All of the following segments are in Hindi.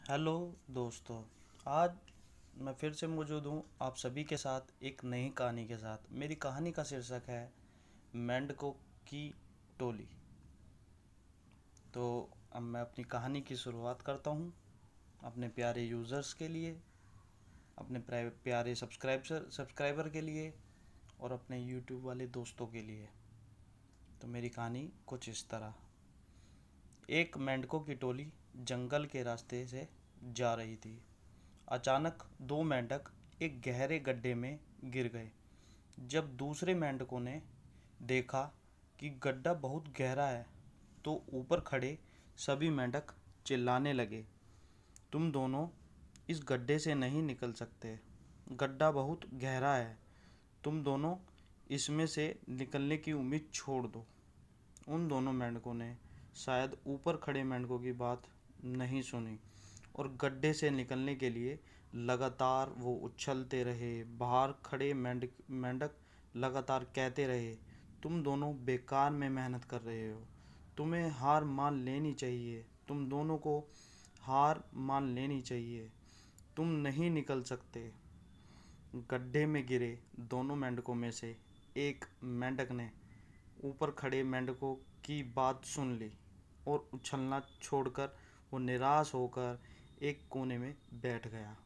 हेलो दोस्तों। आज मैं फिर से मौजूद हूँ आप सभी के साथ एक नई कहानी के साथ। मेरी कहानी का शीर्षक है मेंढकों की टोली। तो अब मैं अपनी कहानी की शुरुआत करता हूँ अपने प्यारे यूज़र्स के लिए, अपने प्यारे सब्सक्राइबर के लिए और अपने यूट्यूब वाले दोस्तों के लिए। तो मेरी कहानी कुछ इस तरह। एक मेंढकों की टोली जंगल के रास्ते से जा रही थी। अचानक दो मेंढक एक गहरे गड्ढे में गिर गए। जब दूसरे मेंढकों ने देखा कि गड्ढा बहुत गहरा है तो ऊपर खड़े सभी मेंढक चिल्लाने लगे, तुम दोनों इस गड्ढे से नहीं निकल सकते, गड्ढा बहुत गहरा है, तुम दोनों इसमें से निकलने की उम्मीद छोड़ दो। उन दोनों मेंढकों ने शायद ऊपर खड़े मेंढकों की बात नहीं सुनी और गड्ढे से निकलने के लिए लगातार वो उछलते रहे। बाहर खड़े मेंढक लगातार कहते रहे, तुम दोनों बेकार में मेहनत कर रहे हो, तुम्हें हार मान लेनी चाहिए, तुम दोनों को हार मान लेनी चाहिए, तुम नहीं निकल सकते। गड्ढे में गिरे दोनों मेंढकों में से एक मेंढक ने ऊपर खड़े मेंढकों की बात सुन ली और उछलना छोड़कर वो निराश होकर एक कोने में बैठ गया।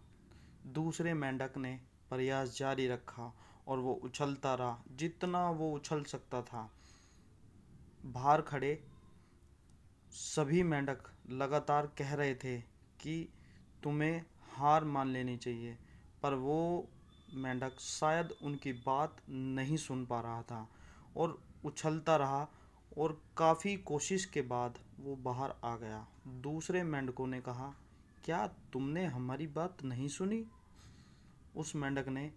दूसरे मेंढक ने प्रयास जारी रखा और वो उछलता रहा जितना वो उछल सकता था। बाहर खड़े सभी मेंढक लगातार कह रहे थे कि तुम्हें हार मान लेनी चाहिए, पर वो मेंढक शायद उनकी बात नहीं सुन पा रहा था और उछलता रहा और काफ़ी कोशिश के बाद वो बाहर आ गया। दूसरे मेंढकों ने कहा, क्या तुमने हमारी बात नहीं सुनी? उस मेंढक ने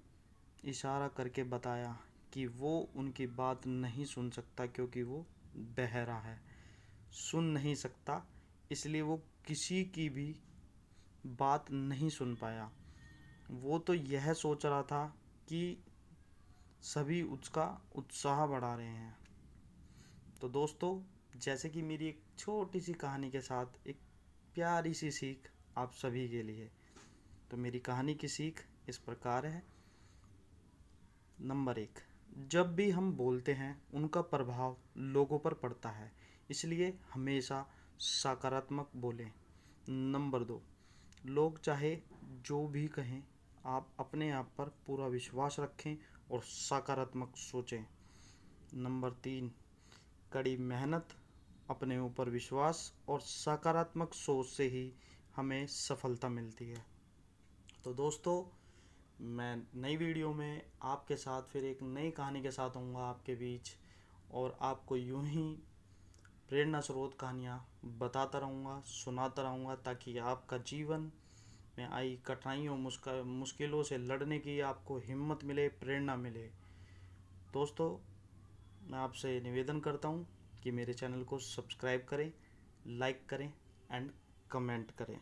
इशारा करके बताया कि वो उनकी बात नहीं सुन सकता क्योंकि वो बहरा है, सुन नहीं सकता, इसलिए वो किसी की भी बात नहीं सुन पाया। वो तो यह सोच रहा था कि सभी उसका उत्साह बढ़ा रहे हैं। तो दोस्तों, जैसे कि मेरी एक छोटी सी कहानी के साथ एक प्यारी सी सीख आप सभी के लिए। तो मेरी कहानी की सीख इस प्रकार है। नंबर 1, जब भी हम बोलते हैं उनका प्रभाव लोगों पर पड़ता है, इसलिए हमेशा सकारात्मक बोलें। नंबर 2, लोग चाहे जो भी कहें, आप अपने आप पर पूरा विश्वास रखें और सकारात्मक सोचें। नंबर 3, कड़ी मेहनत, अपने ऊपर विश्वास और सकारात्मक सोच से ही हमें सफलता मिलती है। तो दोस्तों, मैं नई वीडियो में आपके साथ फिर एक नई कहानी के साथ आऊँगा आपके बीच, और आपको यूं ही प्रेरणा स्रोत कहानियाँ बताता रहूँगा, सुनाता रहूँगा, ताकि आपका जीवन में आई कठिनाइयों मुश्किलों से लड़ने की आपको हिम्मत मिले, प्रेरणा मिले। दोस्तों, मैं आपसे निवेदन करता हूँ कि मेरे चैनल को सब्सक्राइब करें, लाइक करें एंड कमेंट करें।